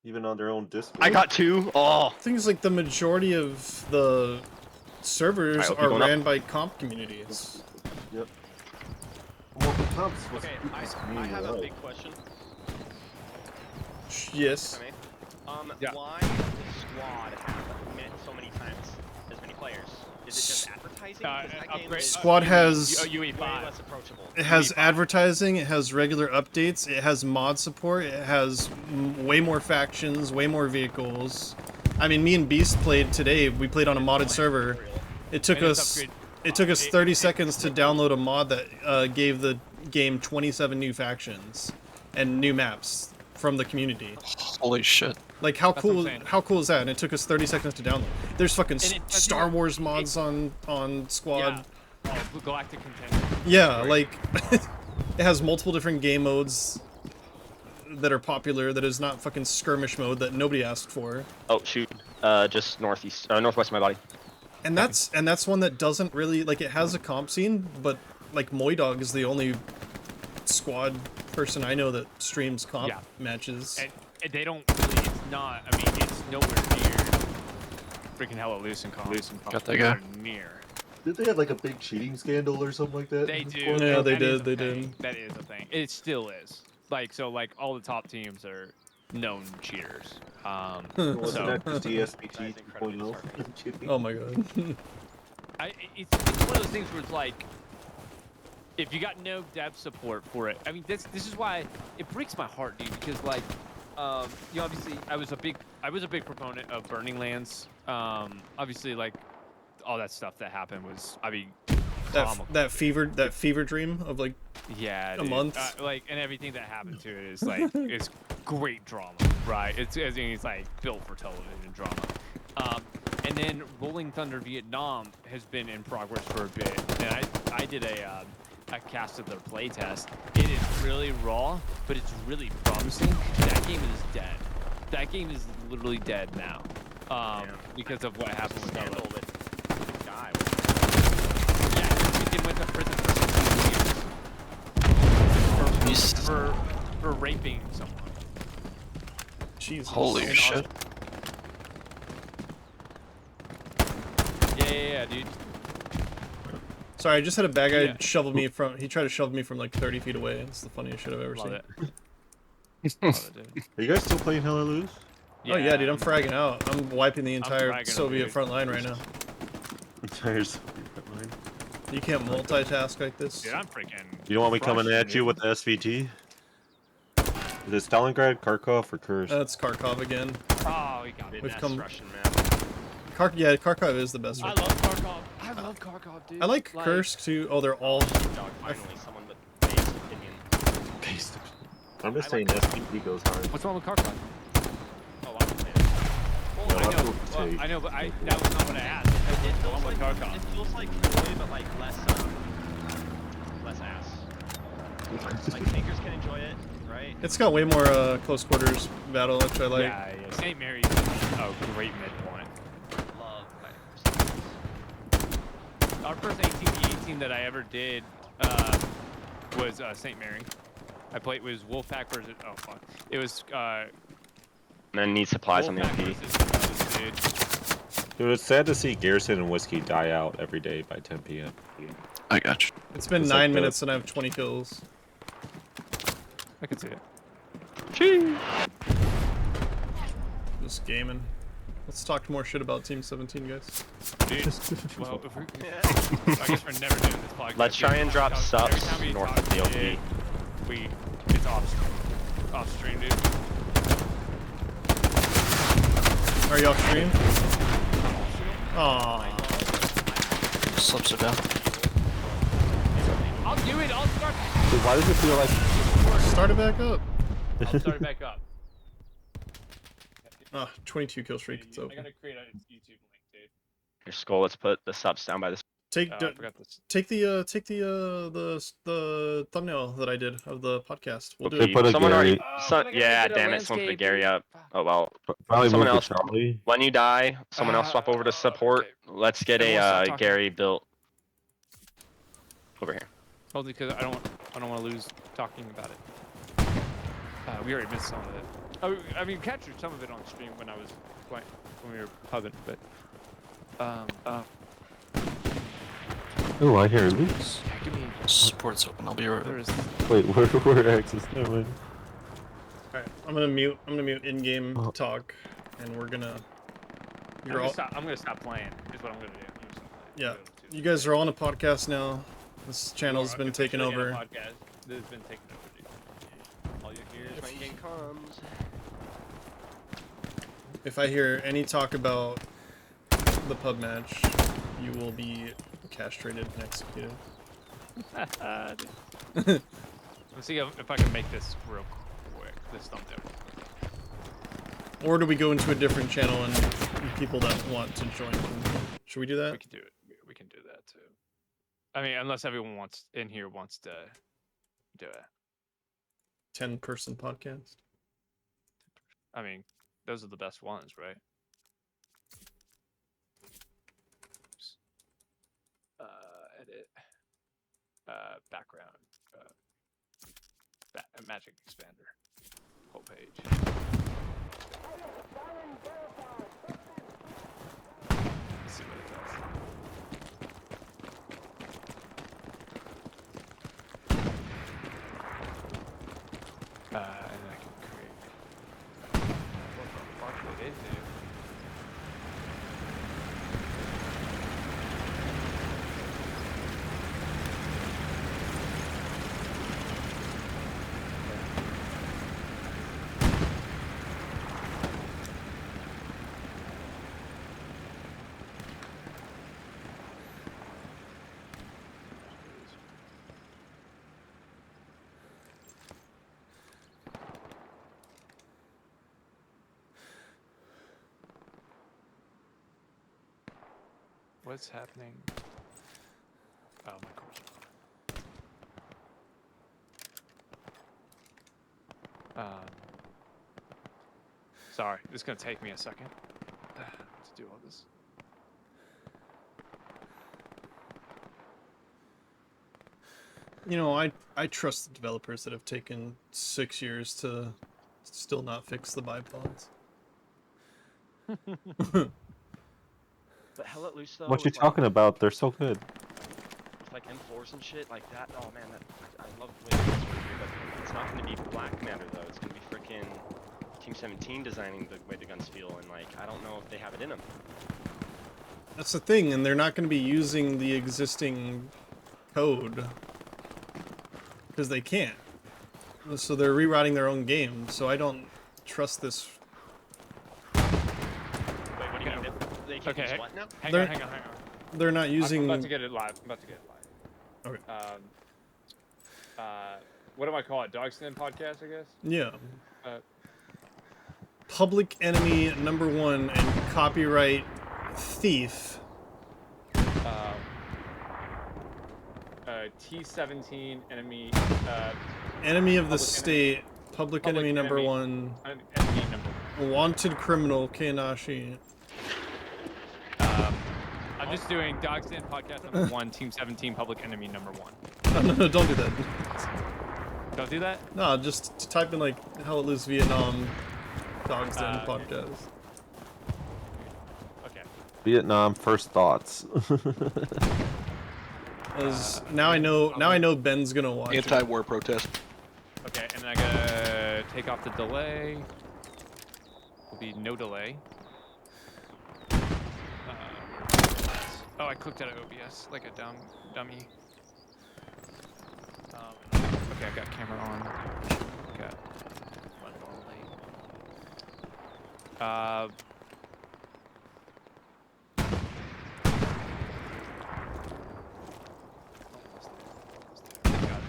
Even on their own Discord. I got 2. Oh. Things like the majority of the servers Alright, are going ran up. by comp communities. Yep. Well, the comps was Okay, I have a big question. Yes. Yeah. Why does Squad have so many times as many players? Is it just advertising? That game is Squad has way less approachable. It has advertising, it has regular updates, it has mod support, it has way more factions, way more vehicles. I mean, me and Beast played today. We played on a modded server. It took us 30 seconds to download a mod that gave the game 27 new factions and new maps from the community. Holy shit. Like how cool is that? And it took us 30 seconds to download. There's fucking Star Wars mods on Squad. Yeah. Oh, Galactic Contender. Yeah, like it has multiple different game modes that are popular. That is not fucking skirmish mode that nobody asked for. Oh shoot! Just northwest of my body. And that's one that doesn't really like. It has a comp scene, but like Moydog is the only Squad person I know that streams comp matches. And they don't really. It's not. I mean, it's nowhere near freaking Hella Loose and comp. Got that guy. Near. Did they have like a big cheating scandal or something like that? They do. Yeah, they did. That is a thing. It still is. Like so, like all the top teams are known cheaters. Wasn't that just ESPT 2.0? Oh my god. It's one of those things where it's like, if you got no dev support for it, I mean, this is why it breaks my heart, dude. Because like, you know, obviously, I was a big proponent of Burning Lands. Obviously, like, all that stuff that happened was, I mean, that fever dream of like a month, like, and everything that happened to it is like it's great drama, right? It's like built for television drama. And then Rolling Thunder Vietnam has been in progress for a bit, and I did a cast of their playtest. It is really raw, but it's really promising. That game is dead. That game is literally dead now, because of what happened with that little bit. Guy. Yeah, he went to prison for 16 years for raping someone. Jesus. Holy shit. Yeah, dude. Sorry, I just had a bad guy shovel me from. He tried to shovel me from like 30 feet away. It's the funniest shit I've ever seen. Love it, dude. Are you guys still playing Hella Loose? Oh yeah, dude, I'm fragging out. I'm wiping the entire Soviet front line right now. Entire Soviet front line. You can't multitask like this. Dude, I'm freaking. You don't want me coming at you with the SVT? Is it Stalingrad, Kharkov, or Kursk? That's Kharkov again. Oh, we got it. We've come. Russian map. Yeah, Kharkov is the best one. I love Kharkov. I love Kharkov, dude. I like Kursk too. Oh, they're all. Finally, someone with based opinion. Based. I'm just saying SVT goes hard. What's wrong with Kharkov? Oh, I'm saying. I know, but that was not what I asked. It feels like Kharkov. It feels like Troy, but like less ass. Like tankers can enjoy it, right? It's got way more close quarters battle, which I like. Yeah. St. Mary's a great midpoint. Love Our first ATV team that I ever did was St. Mary. I played was Wolfpack versus it was And then need supplies on the LP. Dude, it's sad to see Garrison and Whiskey die out every day by 10 p.m. I got you. It's been 9 minutes and I have 20 kills. I can see it. Chee. Just gaming. Let's talk more shit about Team 17, guys. Dude, well, if I guess we're never doing this podcast. Let's try and drop subs north of the LP. It's off stream, dude. Are you off stream? Aww. Slips it down. I'll do it. I'll start. Dude, why does it feel like... Start it back up. I'll start it back up. 22 kill streak. It's over. I gotta create a YouTube link, dude. Your skull. Let's put the subs down by this. Take the thumbnail that I did of the podcast. We'll do it. Someone already. Yeah, damn it. Someone put Gary up. Oh well. Probably someone else. Charlie. When you die, someone else swap over to support. Okay. Let's get a Gary built over here. Only because I don't want to lose talking about it. We already missed some of it. Oh, I mean, captured some of it on stream when I was playing, when we were pubbing, but Oh, I hear Luke's. yeah, give me. Support's open. I'll be right There back. is. Wait, where access? Never mind. All right, I'm gonna mute in-game Oh. talk, and we're gonna. I'm gonna stop playing. Is what I'm gonna do. I'm gonna stop playing. Yeah, I'm gonna do you guys are on a podcast now. This channel's been taken officially in a over. podcast. This has been taken over, dude. All you hear Here's is when game comes. If I hear any talk about the pub match, you will be castrated and executed. Let's see if I can make this real quick. This thumbnail. Or do we go into a different channel and people that want to join can... Should we do that? We can do it. We can do that too. I mean, unless everyone wants to do it. 10-person podcast. I mean, those are the best ones, right? Oops. Edit. Background. Magic expander. Whole page. Let's see what it does. And I can create. What the fuck did it do? What's happening? Oh, my course. Sorry, it's gonna take me a second to do all this. You know, I trust the developers that have taken 6 years to still not fix the bipods. But Hell Let Loose though. What you with, talking about? They're so good. With like M4s and shit like that. Oh man, I love the way it's here, but it's not gonna be Black Matter though. It's gonna be frickin' Team 17 designing the way the guns feel, and like I don't know if they have it in them. That's the thing, and they're not going to be using the existing code because they can't. So they're rewriting their own game. So I don't trust this. Wait, what do you mean? They can use what now? Hang They're- on, hang on, hang on. They're not I'm using. about to get it live. I'm about to get it live. Okay. What do I call it? Dog Stand Podcast, I guess? Yeah. Uh, Public Enemy #1 and copyright thief. T17 enemy. Enemy of the Public state. Public enemy Public enemy. #1. Enemy number. Wanted criminal Keinashi. I'm just doing Dog Stand Podcast #1, Team 17, Public Enemy #1. No, don't do that. Don't do that? No, just type in like Hell Let Loose Vietnam Dogs Den Okay. podcast. Okay. Vietnam first thoughts. Now I know Ben's gonna watch it. Anti-war protest. Okay, and I gotta take off the delay. Will be no delay. Oh, I clicked out of OBS like a dummy. Okay, I got camera on. Got run normally.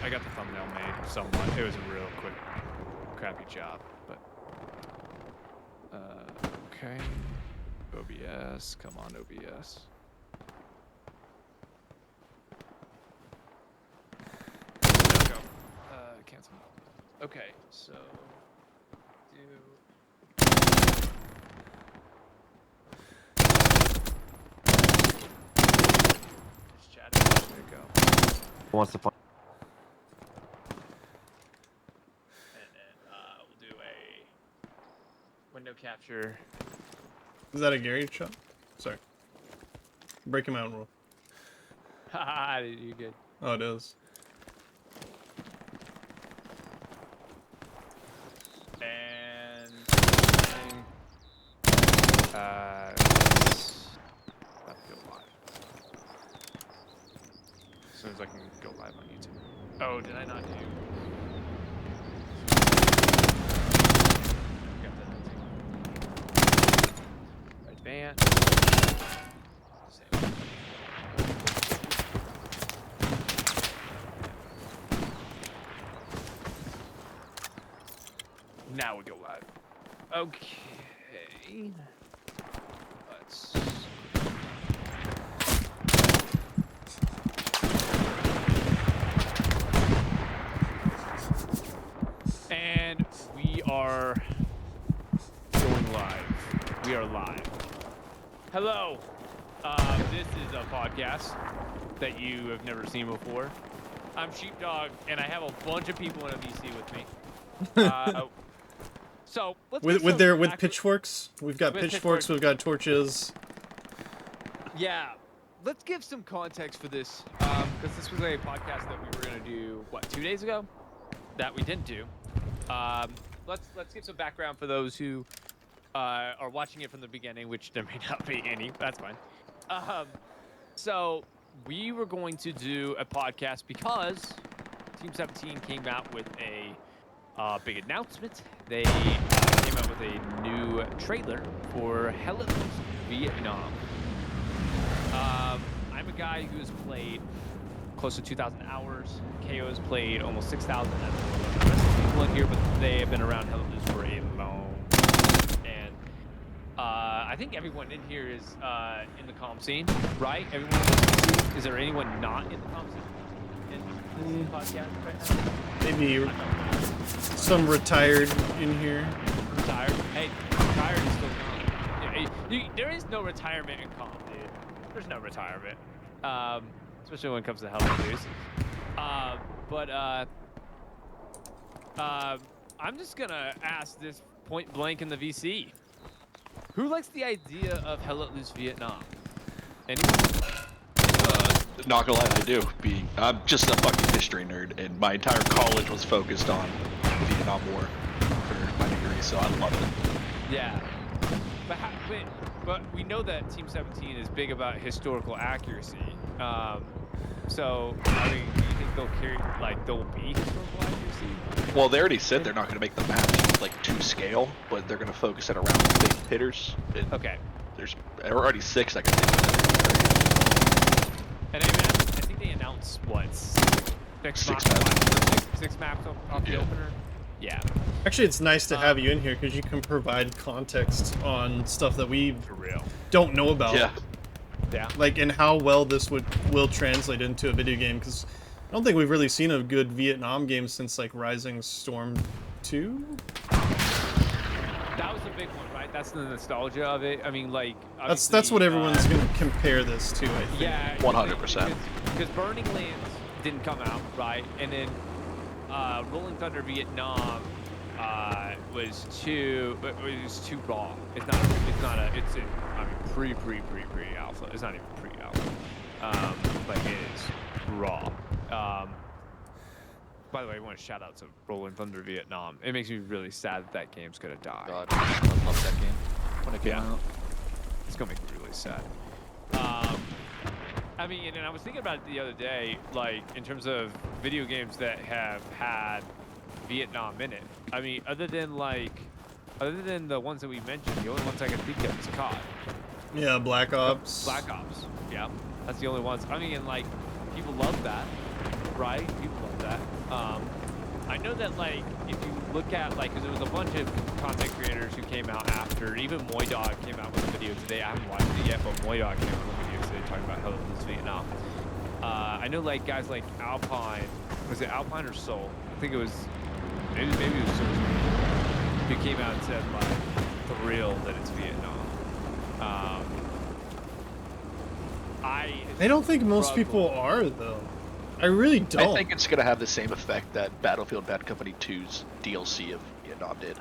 I got the thumbnail made somewhat. It was a real quick, crappy job, but okay. OBS, come on, OBS. There we go. Cancel. Okay, so just chat. There you go. Who wants to find? And then we'll do a capture. Is that a Gary shot? Sorry. Breaking my own rule. Haha, you're good. Oh, it is. And about to go live. As soon as I can go live on YouTube. Oh, did I not do? Got that. Advance. Save. Now we go live. Okay. Let's. And we are going live. We are live. Hello. This is a podcast that you have never seen before. I'm Sheepdog, and I have a bunch of people in a VC with me. So let's with pitchforks. We've got With pitchforks. pitchforks. We've got torches. Yeah, let's give some context for this, because this was a podcast that we were gonna do 2 days ago, that we didn't do. Let's give some background for those who are watching it from the beginning, which there may not be any. That's fine. So we were going to do a podcast because Team 17 came out with a big announcement. They came out with a new trailer for Hello Vietnam. I'm a guy who has played close to 2,000 hours. KO has played almost 6,000. The rest of the people in here, but they have been around Hello for a long time. And I think everyone in here is in the comm scene, right? Everyone is there anyone not in the comm scene in this podcast right now? Maybe some retired in here. Retired? Hey, retired is still gone. Yeah, there is no retirement in comm, dude. There's no retirement. Especially when it comes to Hello News. I'm just gonna ask this point blank in the VC. Who likes the idea of Hello News Vietnam? Anyone? Not gonna lie, I do. I'm just a fucking history nerd, and my entire college was focused on the Vietnam War for my degree, so I love it. Yeah. But we know that Team 17 is big about historical accuracy. So, I mean, do you think there'll be historical accuracy? Well, they already said they're not gonna make the match like to scale, but they're gonna focus it around the big hitters. And Okay. there's already 6 I can think of. And I think they announced what? Six Six maps off the Yeah. opener. Yeah. Actually, it's nice to have you in here because you can provide context on stuff that we For real. don't know about. Yeah. Yeah. Like, and how well this will translate into a video game, because I don't think we've really seen a good Vietnam game since like Rising Storm 2. That was the big one, right? That's the nostalgia of it. I mean, like That's what everyone's gonna compare this to, I think. Yeah. 100%. Because Burning Lands didn't come out, right? And then Rolling Thunder Vietnam was too raw. It's pre-alpha. It's not even pre-alpha. Like it is raw. By the way, I want to shout out to Rolling Thunder Vietnam. It makes me really sad that game's gonna die. God, I love that game when it came Yeah. out. It's gonna make me really sad. I mean, and I was thinking about it the other day, like in terms of video games that have had Vietnam in it. I mean, other than the ones that we mentioned, the only ones I can think of is COD. Yeah, Black Ops. Black Ops. Yeah, that's the only ones. I mean, and like people love that, right? People love that. I know that like if you look at like, because there was a bunch of content creators who came out after. Even Moydog came out with a video today. I haven't watched it yet, but Moydog came out with a video today talking about Hello News Vietnam. I know like guys like Alpine. Was it Alpine or Soul? I think it was. Maybe it was Soul. Who came out and said like thrilled that it's Vietnam. I don't think most people are, though. I really don't. I think it's gonna have the same effect that Battlefield Bad Company 2's DLC of Vietnam did.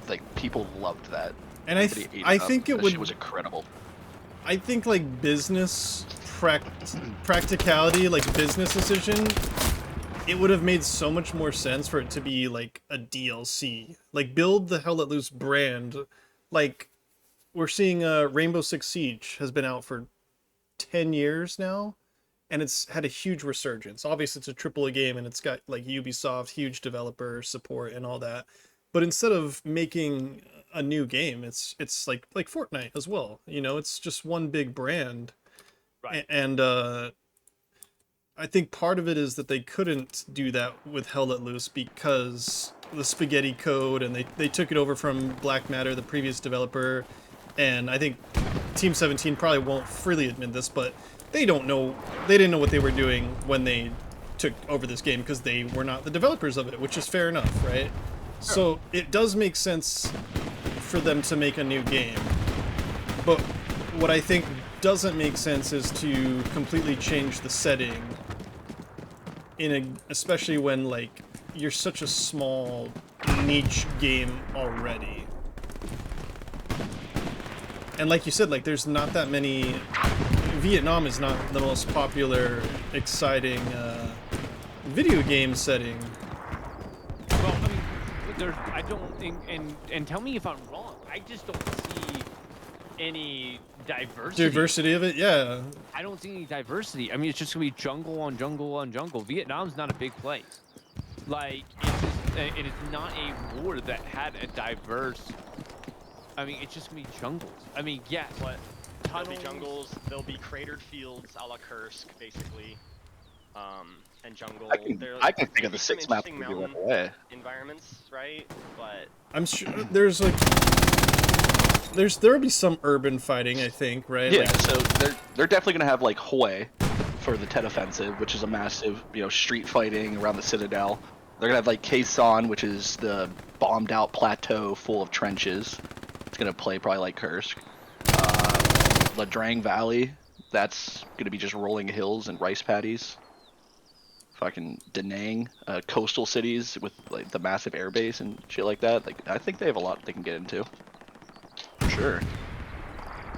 like people loved that. And Everybody ate I up. think it That would. shit was incredible. I think like business practicality, like business decision, it would have made so much more sense for it to be like a DLC. Like build the Hell Let Loose brand. Like we're seeing Rainbow Six Siege has been out for 10 years now, and it's had a huge resurgence. Obviously it's a AAA game and it's got like Ubisoft, huge developer support and all that. But instead of making a new game, it's like Fortnite as well. You know, it's just one big brand. Right. And I think part of it is that they couldn't do that with Hell Let Loose because the spaghetti code, and they took it over from Black Matter, the previous developer. And I think Team 17 probably won't freely admit this, but they didn't know what they were doing when they took over this game because they were not the developers of it, which is fair enough, right? So it does make sense for them to make a new game. But what I think doesn't make sense is to completely change the setting especially when like you're such a small niche game already. And like you said, like there's not that many. Vietnam is not the most popular, exciting video game setting. Well, I mean, I don't think, and tell me if I'm wrong. I just don't see any diversity. Diversity of it, yeah. I don't see any diversity. I mean, it's just gonna be jungle on jungle on jungle. Vietnam's not a big place. Like, it is not a war that had a diverse. I mean, it's just gonna be jungles. I mean, yes, but There'll be jungles. There'll be cratered fields, a la Kursk, basically. And jungle. I can think of the some 6 maps interesting we do right mountain away. environments, right? But I'm sure there's like there'll be some urban fighting, I think, right? Yeah, Like, so they're definitely gonna have like Hue for the Tet Offensive, which is a massive, street fighting around the Citadel. They're gonna have like Khe which is the bombed out plateau full of trenches. It's gonna play probably like Kursk. La Drang Valley, that's gonna be just rolling hills and rice paddies. Fucking Da Nang, coastal cities with like the massive airbase and shit like that. Like I think they have a lot they can get into. For sure.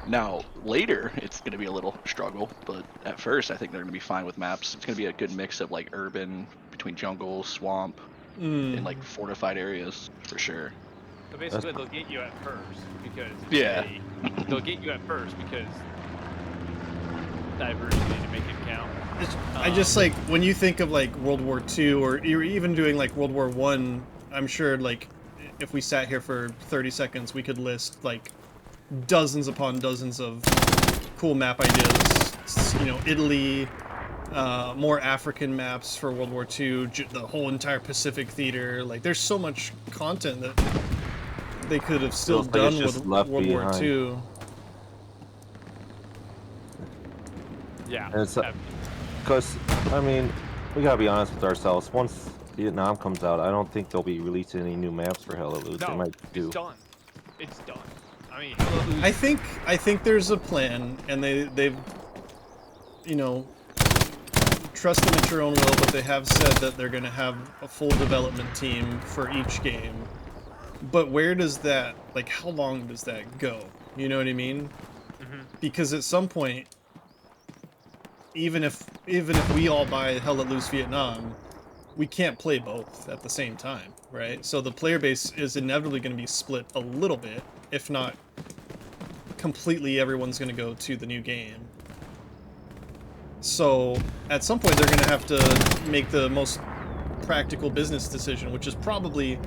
Now later it's gonna be a little struggle, but at first I think they're gonna be fine with maps. It's gonna be a good mix of like urban between jungle, swamp, and like fortified areas for sure. So basically, they'll get you at first because they'll get you at first because diversity to make it count. I just like when you think of like World War II or you're even doing like World War I, I'm sure like if we sat here for 30 seconds, we could list like dozens upon dozens of cool map ideas. You know, Italy, more African maps for World War II, the whole entire Pacific theater. Like, there's so much content that they could have still done with World War II. Yeah. Because, I mean, we gotta be honest with ourselves. Once Vietnam comes out, I don't think they'll be releasing any new maps for Hell Let Loose. No, they might do. it's done. It's done. I mean, Hell Let Loose. I think there's a plan, and they've, you know, trust them at your own will, but they have said that they're going to have a full development team for each game. But where does that, like, how long does that go? You know what I mean? Mm-hmm. Because at some point, even if we all buy Hell Let Loose Vietnam, we can't play both at the same time, right? So the player base is inevitably going to be split a little bit, if not completely everyone's going to go to the new game. So at some point they're going to have to make the most practical business decision, which is probably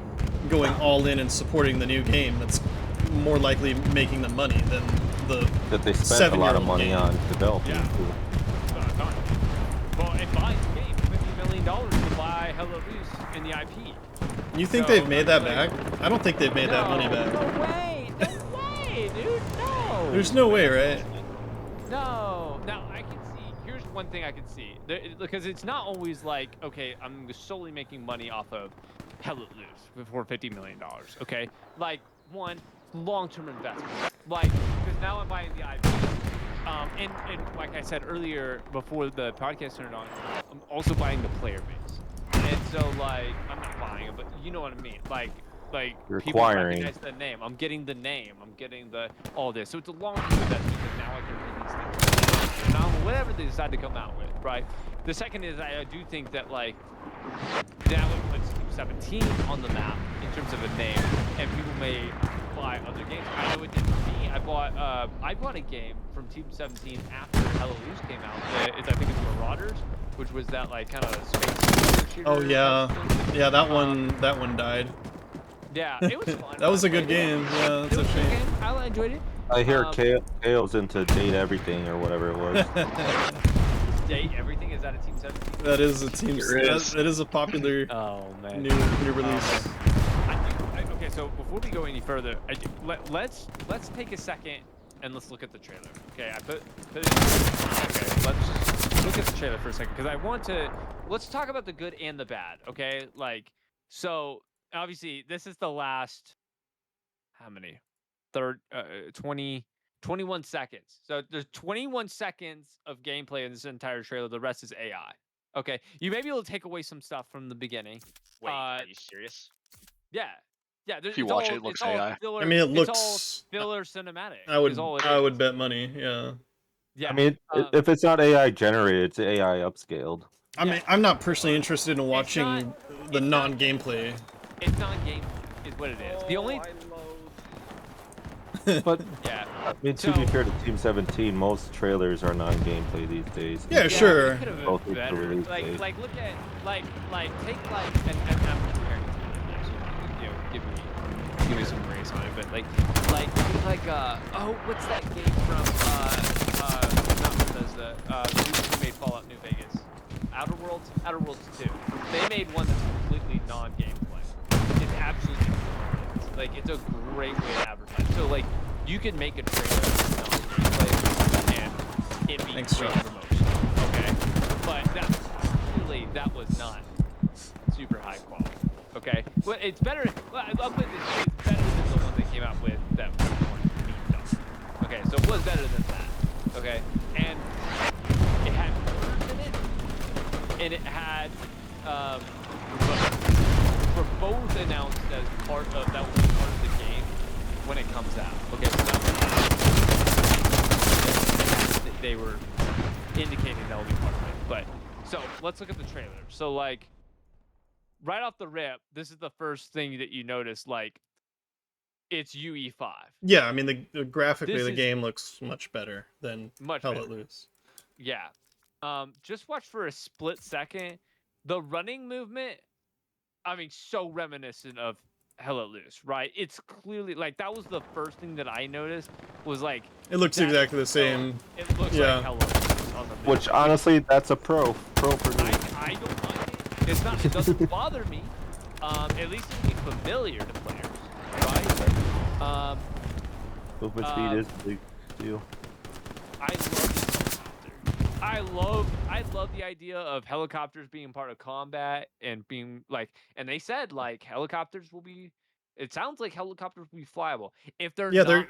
going all in and supporting the new game. That's more likely making them money than the that they spent a lot of money game. on developing. Yeah. Well, it buys the game $50 million to buy Hell Let Loose in the IP. You think So, they've made that like, back? I don't think they've made that money back. No way! No way, dude! No! There's no way, right? No! Now, I can see, here's one thing I can see. Because it's not always like, okay, I'm solely making money off of Hell Let Loose for $50 million, okay? Like, one, long-term investment. Like, because now I'm buying the IP. And like I said earlier, before the podcast turned on, I'm also buying the player base. And so, like, I'm not buying it, but you know what I mean. Like, like You're people acquiring. recognize the name. I'm getting the name. I'm getting the all this. So it's a long-term investment because now I can release things. Now whatever they decide to come out with, right? The second is I do think that like now it puts Team 17 on the map in terms of a name, and people may buy other games. I know it did for me. I bought a game from Team 17 after Hello Loose came out. I think it's Marauders, which was that like kind of space shooter. Oh yeah, type thing. yeah. That one died. Yeah, it was fun. That was I a good played it. game. Yeah, that's It a was a good shame. game. I enjoyed it. I hear KO's into date everything or whatever it was. Date everything is that a Team 17? That is a team. That is a popular Oh man. new release. Okay, so before we go any further, let's take a second and let's look at the trailer. Okay, I put it. Okay, let's look at the trailer for a second because let's talk about the good and the bad. Okay, like so obviously this is the last. How many? 21 seconds. So there's 21 seconds of gameplay in this entire trailer. The rest is AI. Okay, you may be able to take away some stuff from the beginning. Wait, are you serious? Yeah. Yeah, If you watch it, it looks AI. Filler, I mean, it it's all looks. filler cinematic. I would. is all it I is. would bet money. Yeah. Yeah. I mean, if it's not AI generated, it's AI upscaled. I mean, I'm not personally interested in watching the non-gameplay. It's non-game is what it is. The only But yeah. I mean, to be fair to Team 17, most trailers are non-gameplay these days. Yeah, sure. It could have Both been with the better. release Like date. look at take and I'm comparing it to, so, you know, give me some grace on it, but like oh, what's that game from not Bethesda, who made Fallout New Vegas? Outer Worlds 2. They made one that's completely non-gameplay. It's absolutely brilliant. Like it's a great way to advertise. So like you can make a trailer that's non-gameplay and it be Thanks, great John. promotion. Okay, but that was not super high quality. Okay, well it's better. Well, I'll put it this way: it's better than the one that came out with that one memed up. Okay, so it was better than that. Okay, and it had words in it, and it had were both announced as part of that will be part of the game when it comes out. Okay, so they were indicating that will be part of it. But so let's look at the trailer. So like right off the rip, this is the first thing that you notice. Like it's UE5. Yeah, I mean, the graphically This the is game looks much better than much Hell better. Let Loose. Yeah. Just watch for a split second. The running movement, I mean, so reminiscent of Hell Let Loose, right? It's clearly like that was the first thing that I noticed was like It looks that exactly the is so- same. It looks Yeah. like Hell Let Loose on the map. Which honestly, that's a pro for me. I don't mind it. It's not. It doesn't bother me. At least it'll be familiar to players, right? Movement speed is a big deal. I love the idea of helicopters being part of combat and being like, and they said like helicopters will be. It sounds like helicopters will be flyable. If they're Yeah, not,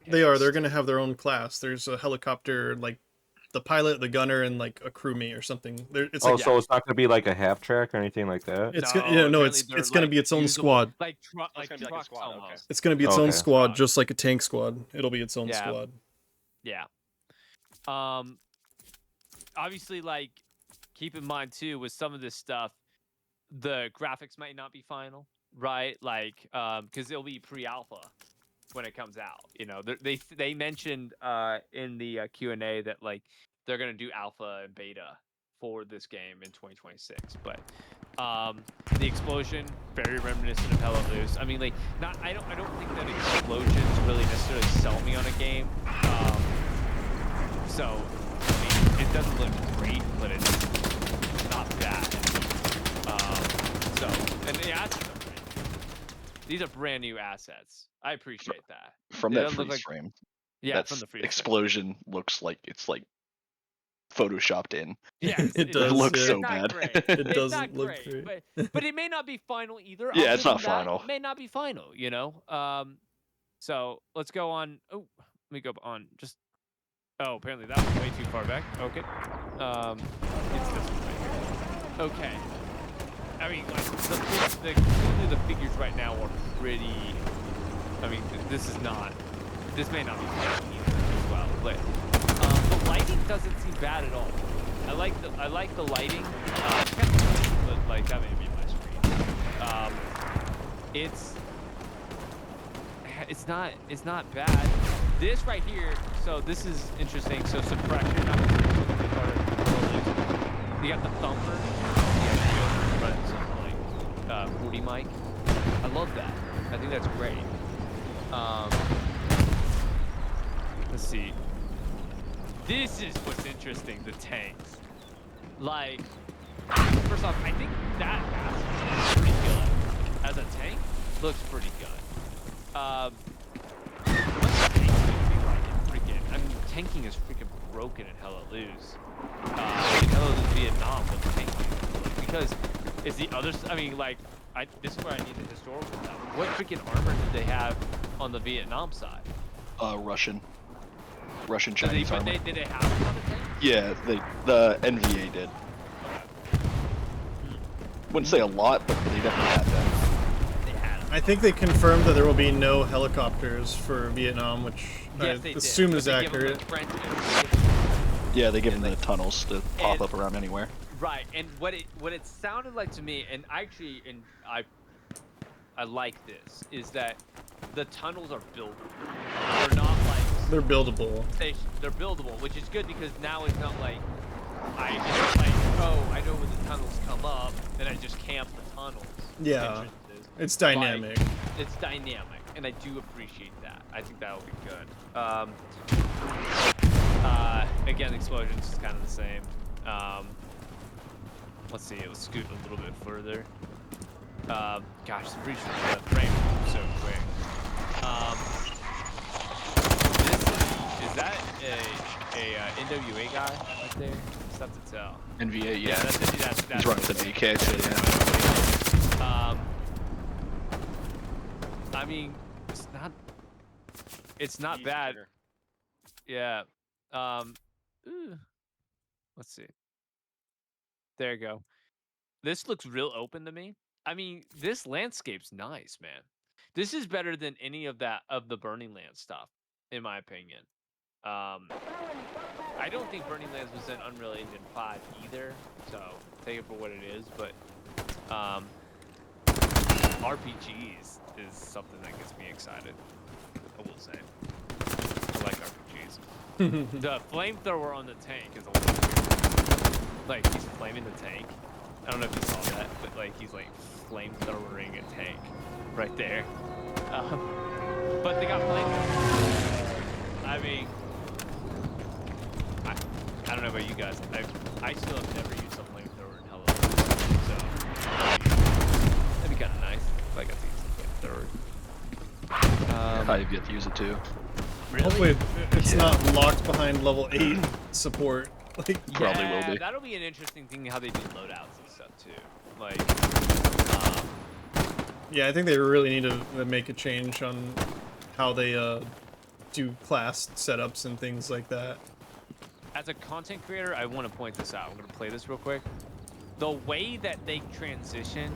they are. They're gonna have their own class. There's a helicopter, like the pilot, the gunner, and like a crewmate or something. It's Oh, like so it's not going to be like a half track or anything like that? it's gonna be its own squad. like It's gonna be like a trucks squad, okay. almost. It's gonna be its own Okay. squad, just like a tank squad. It'll be its own Yeah. squad. Yeah. Obviously, like, keep in mind too with some of this stuff, the graphics might not be final, right? Like, because it'll be pre-alpha when it comes out. You know, they mentioned in the Q&A that like they're gonna do alpha and beta for this game in 2026, but the explosion very reminiscent of Hell Let Loose. I mean, like, I don't think that explosions really necessarily sell me on a game. So I mean, it doesn't look great, but it's not bad. So and the assets are brand new. These are brand new assets. I appreciate that. From It that doesn't look freeze like- frame, Yeah, that from the freeze frame. explosion looks like it's like photoshopped in. Yeah, It does, It looks yeah. so it's not bad. great. It It's doesn't not look great, great. but it may not be final either. Yeah, I'll it's give not them that. final. It may not be final, you know. So let's go on. Oh, let me go on. Just apparently that was way too far back. Okay. It's this one right here. Okay. I mean, like clearly the figures right now are pretty. I mean, this may not be fake either as well, but the lighting doesn't seem bad at all. I like the lighting. It's kind of funny, but like that may be my screen. It's not bad. This right here, so this is interesting. So suppression. You got the thumper. You got something like 40 mic. I love that. I think that's great. Let's see. This is what's interesting. The tanks. Like, first off, I think that mask is pretty good as a tank. Looks pretty good. Tanking is freaking broken in Hella Lose. Hella Lose Vietnam with tanking because it's the other. I mean, like, this is where I need the historical stuff. What freaking armor did they have on the Vietnam side? Russian Chinese armor. Did they have it on the tank? Yeah, the NVA did. Okay. Wouldn't say a lot, but they definitely had that. I think they confirmed that there will be no helicopters for Vietnam, which Yes, I they assume did. is They give them accurate. the French Yeah, they give them the tunnels to pop up around anywhere. Right, and what it sounded like to me, and I like this, is that the tunnels are buildable. They're not like They're buildable. they're buildable, which is good because now it's not like it's like, oh, I know when the tunnels come up, then I just camp the tunnels. Yeah, entrances. it's dynamic. Like, it's dynamic, and I do appreciate that. I think that will be good. Again, explosions is kind of the same. Let's see, let's scoot a little bit further. Gosh, I'm pretty sure the frame moves so quick. Is that a NWA guy right there? It's tough to tell. NVA, yeah. That's He's running the DK, so yeah. I mean, it's not bad. Yeah. Let's see. There you go. This looks real open to me. I mean, this landscape's nice, man. This is better than any of the Burning Land stuff, in my opinion. I don't think Burning Lands was in Unreal Engine 5 either, so take it for what it is. But RPGs is something that gets me excited. I will say, I like RPGs. The flamethrower on the tank is a little weird. Like, he's flaming the tank. I don't know if you saw that, but like he's like flamethrowering a tank right there. But they got flamethrowers. I mean, I don't know about you guys. I still have never used a flamethrower in Hella, so that'd be kind of nice if I got to use a flamethrower. I've yet to use it too. Really? Hopefully it's not locked behind level 8 support. Like, Probably will be. That'll be an interesting thing how they do loadouts and stuff too. Like, yeah, I think they really need to make a change on how they do class setups and things like that. as a content creator, I want to point this out. I'm going to play this real quick. The way that they transition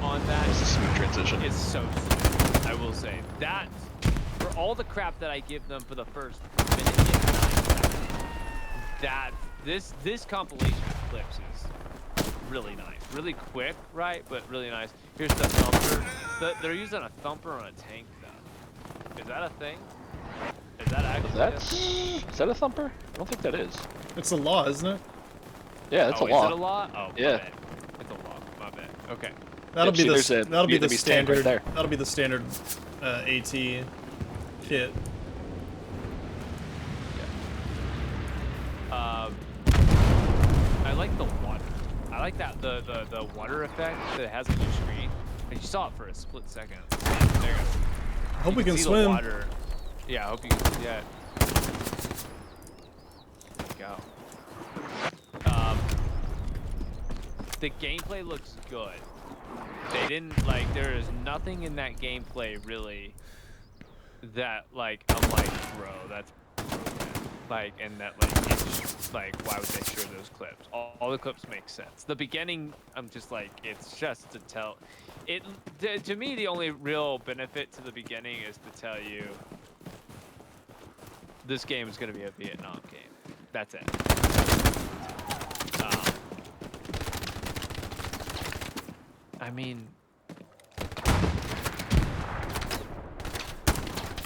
on that It's a smooth transition. is so smooth. I will say that for all the crap that I give them for the first minute and 9 seconds, that this compilation of clips is really nice, really quick, right? But really nice. Here's the thumper. They're using a thumper on a tank, though. Is that a thing? Is that actually? Is that a thumper? I don't think that is. It's a law, isn't it? Yeah, that's Oh, a law. is it a law? Oh, Yeah. my bad. It's a law. My bad. Okay. That'll be see, there's the that'll be the Vietnamese tank right standard. there. That'll be the standard AT kit. I like the water. I like that the water effect that it has on your screen. And you saw it for a split second. There you go. I hope we can see swim. The water. Yeah, I hope you can see that. There you go. The gameplay looks good. They didn't like. There is nothing in that gameplay really that like I'm like, bro, that's broken. Like, and that like, it's, like, why would they share those clips? All the clips make sense. The beginning, I'm just like, it's just to tell. It to me, the only real benefit to the beginning is to tell you this game is going to be a Vietnam game. That's it. I mean,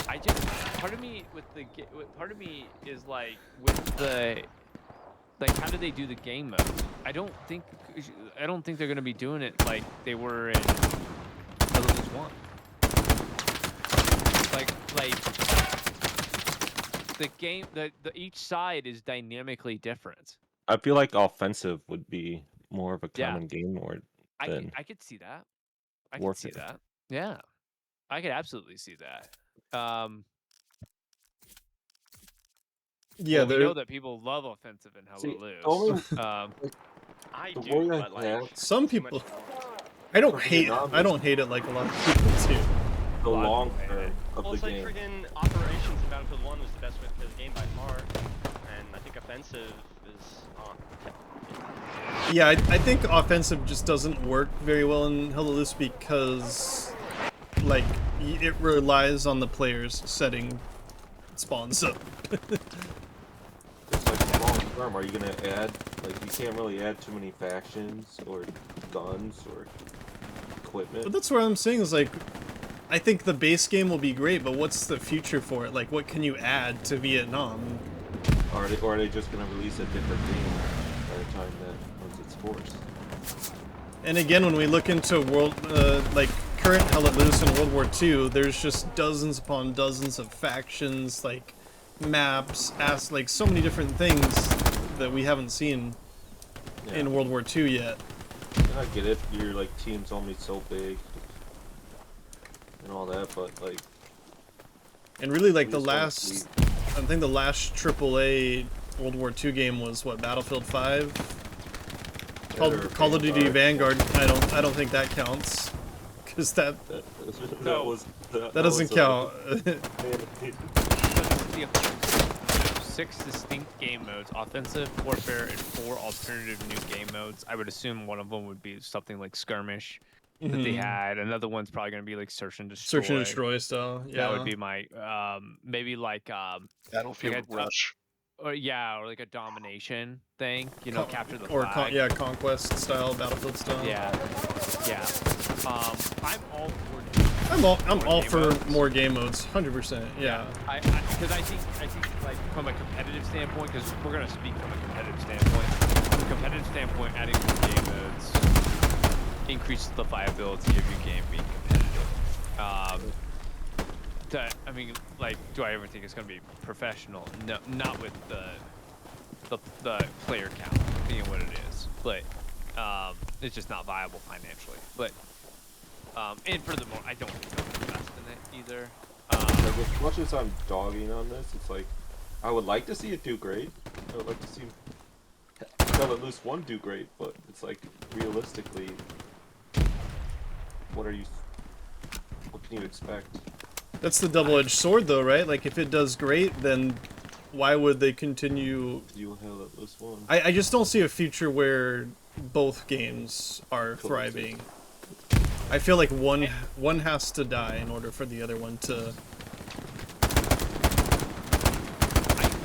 I just part of me is like with the like how do they do the game mode? I don't think they're gonna be doing it like they were in Elders 1. Like the game the each side is dynamically different. I feel like offensive would be more of a Yeah. common game more than I could see that. I could warfare. see that. Yeah. I could absolutely see that. Yeah, well, we there. know that people love offensive and See, Hello Loose. I The do, way I but like have- Some too much people. noise. I don't For hate. Vietnam, I don't hate it like a lot of people do. the Well, long I- term of Well, the it's like game. friggin' operations in Battlefield 1 was the best way to play the game by far, and I think offensive is on. Yeah, I think offensive just doesn't work very well in Hell Loose because, like, it relies on the players setting spawns up. It's like long term. Are you gonna add like you can't really add too many factions or guns or equipment? But that's what I'm saying is like, I think the base game will be great, but what's the future for it? Like, what can you add to Vietnam? Or are they just gonna release a different game by the time that once it's forced? And again, when we look into like current Hell Let Loose and World War II, there's just dozens upon dozens of factions, like maps, like so many different things that we haven't seen Yeah. in World War II yet. And I get it. Your like team's only so big and all that, but like And really, like we the just wanna last, see- I think the last AAA World War II game was what, Battlefield 5? Or Call of Duty Vanguard. I don't think that counts, because that that doesn't count. The 6 distinct game modes: offensive, warfare, and 4 alternative new game modes. I would assume one of them would be something like skirmish that they had. Another one's probably going to be like search and destroy. Search and destroy style. Yeah. That would be my maybe like Battlefield like a- Rush. or like a domination thing. You know, capture the or flag. yeah, conquest style, Battlefield style. Yeah. I'm all for. I'm all game for modes. more game modes, 100%. Yeah. Because I think like from a competitive standpoint, because we're gonna speak from a competitive standpoint. From a competitive standpoint, adding more game modes increases the viability of your game being competitive. I mean, like, do I ever think it's gonna be professional? No, not with the player count being what it is, but it's just not viable financially. But and furthermore, I don't think they'll invest in it either. Like, as much as I'm dogging on this, it's like I would like to see it do great. I would like to see Hell Let Loose 1 do great, but it's like realistically, what can you expect? That's the double-edged sword, though, right? Like, if it does great, then why would they continue? You Hell Let Loose 1. I just don't see a future where both games are thriving. I feel like one has to die in order for the other one to.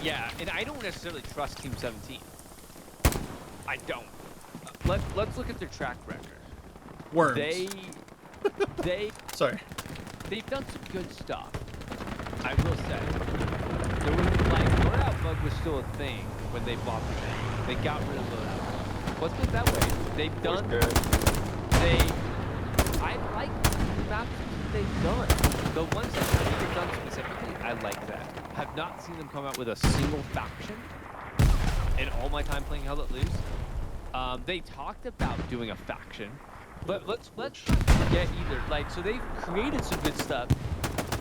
Yeah, and I don't necessarily trust Team 17. I don't. Let's look at their track record. Worms. Sorry. They've done some good stuff. I will say. There was like loadout bug was still a thing when they bought the thing. They got rid of loadout bug. Let's put it that way. They've done. I like the maps that they've done. The ones that they've done specifically, I like that. Have not seen them come out with a single faction in all my time playing Hell Let Loose. They talked about doing a faction, but let's not forget either. Like, so they've created some good stuff,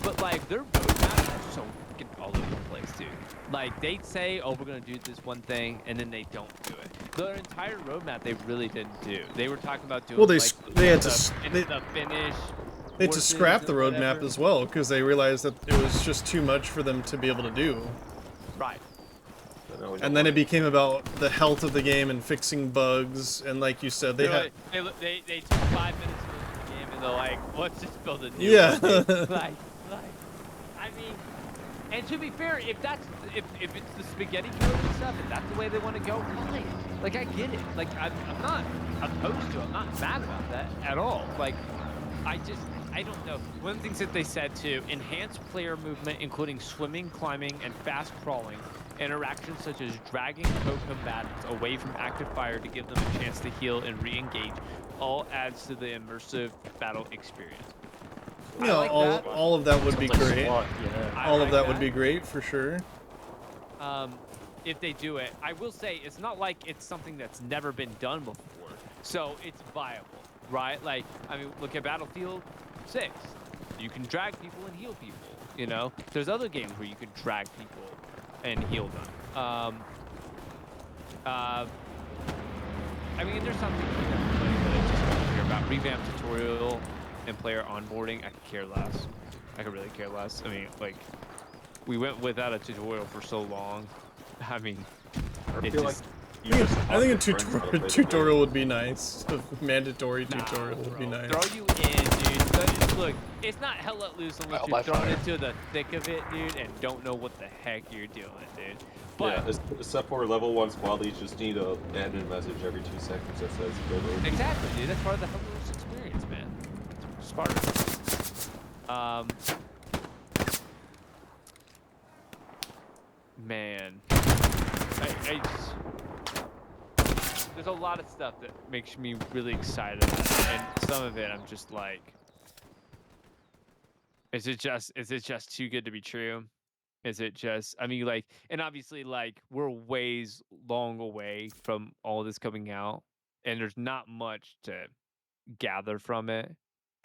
but like their roadmap is so fucking all over the place, dude. Like they'd say, "Oh, we're gonna do this one thing," and then they don't do it. Their entire roadmap they really didn't do. They were talking about doing. Well, they like, had the to finish. they had to scrap the roadmap whatever. as well because they realized that it was just too much for them to be able to do. Right. And then it became about the health of the game and fixing bugs, and like you said, they had... They took 5 minutes of the game and they're like, let's just build a new Yeah. one. I mean, and to be fair, if it's the spaghetti code and stuff, if that's the way they want to go, fine. Like, I get it. Like, I'm not opposed to it. I'm not mad about that at all. Like, I don't know. One of the things that they said to enhance player movement, including swimming, climbing, and fast crawling, interactions such as dragging co-combatants away from active fire to give them a chance to heal and re-engage, all adds to the immersive battle experience. Yeah, like all of that would be great. Yeah. All of that would be great for sure. If they do it, I will say it's not like it's something that's never been done before, so it's viable, right? Like, I mean, look at Battlefield 6. You can drag people and heal people. You know, there's other games where you can drag people and heal them. I mean, there's something that I just don't care about. Revamped tutorial and player onboarding, I could care less. I could really care less. I mean, like, we went without a tutorial for so long. I mean, I it feel just... like I think a tutorial would be nice. A mandatory tutorial would be nice. Throw you in, dude. Look, it's not hell let loose unless you're thrown into the thick of it, dude, and don't know what the heck you're doing, dude. But yeah, except for level 1 squad leads just need a admin message every 2 seconds that says go to... Exactly, dude. That's part of the hell let loose experience, man. It's part of it. Man, I just... There's a lot of stuff that makes me really excited about it, and some of it I'm just like, is it just too good to be true? Is it just, I mean, like, and obviously, like, we're ways long away from all this coming out, and there's not much to gather from it.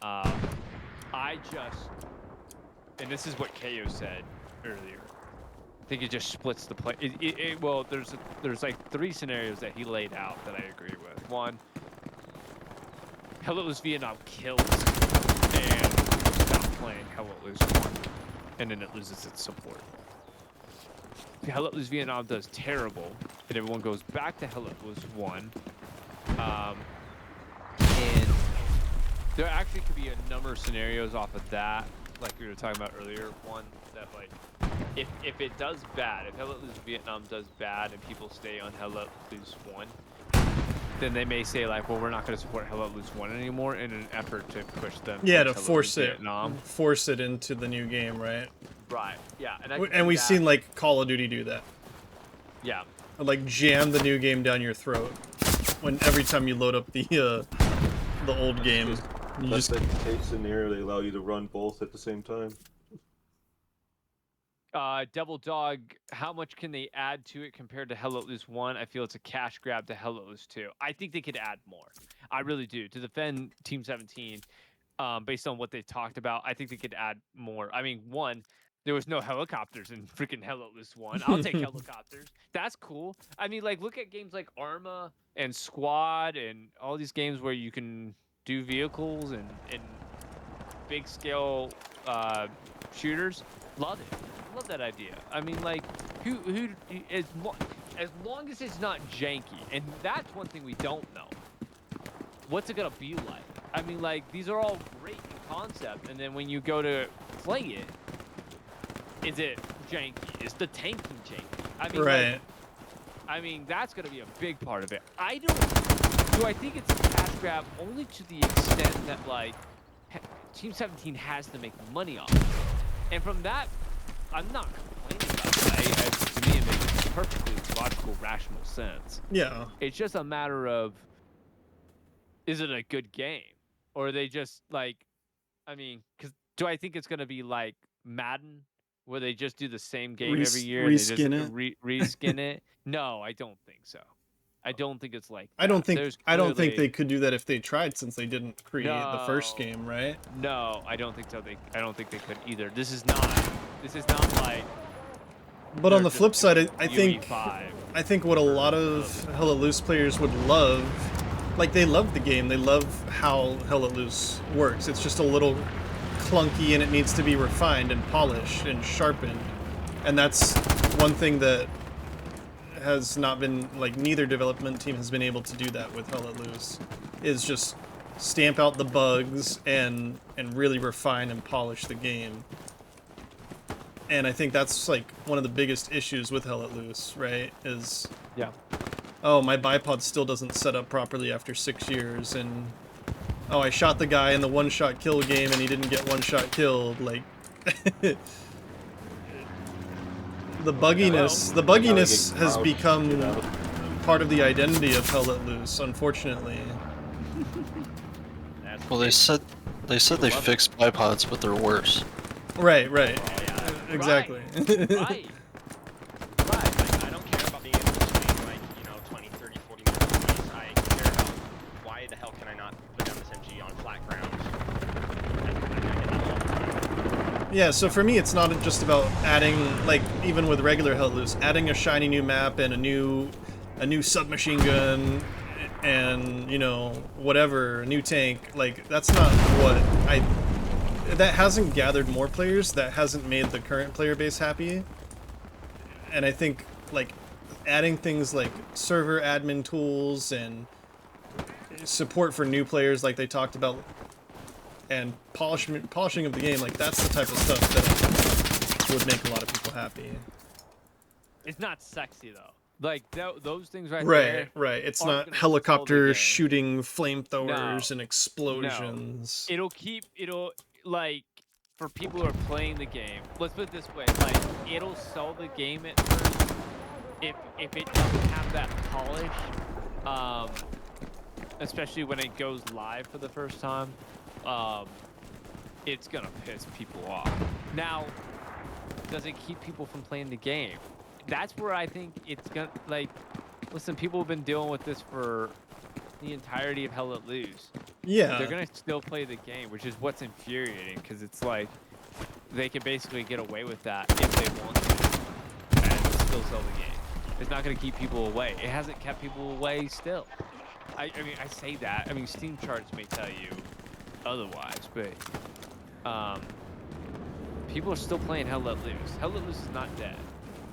I just, and this is what KO said earlier, I think it just splits the play. Well, there's like 3 scenarios that he laid out that I agree with. One, Hell Let Loose Vietnam kills and stop playing Hell Let Loose 1, and then it loses its support. Hell Let Loose Vietnam does terrible, and everyone goes back to Hell Let Loose 1. And there actually could be a number of scenarios off of that, like we were talking about earlier. One that, like, if it does bad, if Hell Let Loose Vietnam does bad and people stay on Hell Let Loose 1, then they may say, like, well, we're not going to support Hell Let Loose 1 anymore in an effort to push them. Yeah, to Hell Let force Loose it, Vietnam. force it into the new game, right? Right. Yeah. And we've seen like Call of Duty do that. Yeah. Like jam the new game down your throat when every time you load up the old game. That's the case scenario. They allow you to run both at the same time. Devil Dog, how much can they add to it compared to Hell Let Loose 1? I feel it's a cash grab to Hell Let Loose 2. I think they could add more. I really do. To defend Team 17, based on what they've talked about, I think they could add more. I mean, one, there was no helicopters in freaking Hell Let Loose 1. I'll take helicopters. That's cool. I mean, like, look at games like Arma and Squad and all these games where you can do vehicles and big scale shooters. Love it. Love that idea. I mean, like, as long as it's not janky, and that's one thing we don't know. What's it gonna be like? I mean, like, these are all great in concept, and then when you go to play it, is it janky? Is the tanking janky? I mean, right. Like, I mean, that's gonna be a big part of it. Do I think it's a cash grab only to the extent that, like, Team 17 has to make money off it. And from that, I'm not complaining about that. To me, it makes perfectly logical, rational sense. Yeah. It's just a matter of, is it a good game? Or are they just, like, I mean, because do I think it's going to be like Madden, where they just do the same game every year? Reskin and they just reskin it? No, I don't think so. I don't think it's like that. I don't think they could do that if they tried, since they didn't create the first game, right? No, I don't think so. I don't think they could either. This is not like. But on the flip side, I think UE5. What a lot of Hell Let Loose players would love, like, they love the game. They love how Hell Let Loose works. It's just a little clunky, and it needs to be refined and polished and sharpened. And that's one thing that has not been, like, neither development team has been able to do that with Hell Let Loose. Is just stamp out the bugs and really refine and polish the game. And I think that's, like, one of the biggest issues with Hell Let Loose, right? Is, Yeah. oh, my bipod still doesn't set up properly after 6 years, and oh, I shot the guy in the one-shot kill game and he didn't get one-shot killed. Like, the bugginess has become part of the identity of Hell Let Loose, unfortunately. Well, they said they fixed bipods, but they're worse. Right, right. Oh, yeah. Exactly. Right. Like, I don't care about being able to stream, like, you know, 20, 30, 40 minutes. I care about why the hell can I not put down this MG on flat ground? I get that all the time. Yeah, so for me, it's not just about adding, like, even with regular Hell Let Loose, adding a shiny new map and a new submachine gun and, you know, whatever, a new tank. Like, that's not what that hasn't gathered more players, that hasn't made the current player base happy. And I think, like, adding things like server admin tools and support for new players like they talked about, and polishing of the game, like, that's the type of stuff that would make a lot of people happy. It's not sexy though. Like those things right Right, there. right. It's aren't not gonna sell the helicopter game. shooting flamethrowers No, and explosions. It'll like for people who are playing the game. Let's put it this way: like it'll sell the game at first if it doesn't have that polish, especially when it goes live for the first time. It's gonna piss people off. Now, does it keep people from playing the game? That's where I think it's gonna, like, listen, people have been dealing with this for the entirety of Hell Let Loose. Yeah. They're gonna still play the game, which is what's infuriating, because it's like they can basically get away with that if they want to and still sell the game. It's not gonna keep people away. It hasn't kept people away still. I mean, I say that. I mean, Steam charts may tell you otherwise, but people are still playing Hell Let Loose. Hell Let Loose is not dead.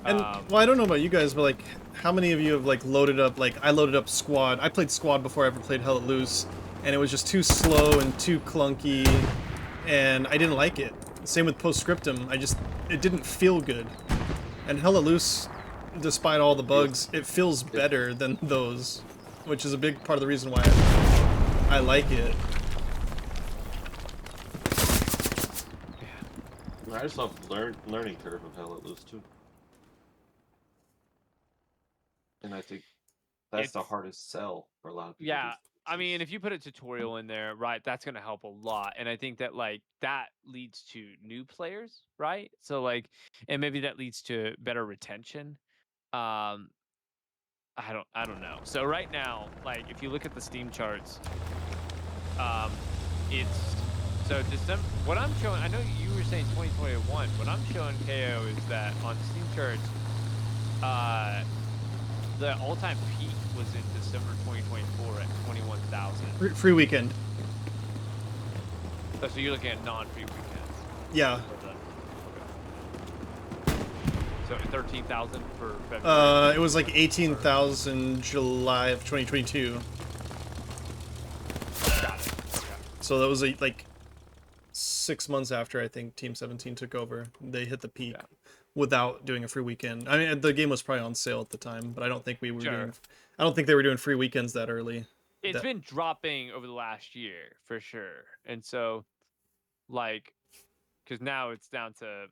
And, well, I don't know about you guys, but, like, how many of you have, like, loaded up, like, I loaded up Squad. I played Squad before I ever played Hell Let Loose, and it was just too slow and too clunky, and I didn't like it. Same with Postscriptum. It didn't feel good. And Hell Let Loose, despite all the bugs, it feels better than those, which is a big part of the reason why I like it. I just love learning curve of Hell Let Loose too, and I think that's the hardest sell for a lot of people. Yeah, I mean, if you put a tutorial in there, right, that's gonna help a lot, and I think that like that leads to new players, right? So like, and maybe that leads to better retention. I don't know. So right now, like if you look at the Steam charts, it's so December. What I'm showing, I know you were saying 2021. What I'm showing KO is that on Steam charts, the all-time peak was in December 2024 at 21,000. Free weekend. Oh, so you're looking at non-free weekends. Yeah. So 13,000 for February. It was like 18,000 July of 2022. Got it. Okay. So that was like 6 months after I think Team 17 took over. They hit the peak without doing a free weekend. I mean, the game was probably on sale at the time, but I don't think we were doing. I don't think they were doing free weekends that early. It's been dropping over the last year for sure, and so like, because now it's down to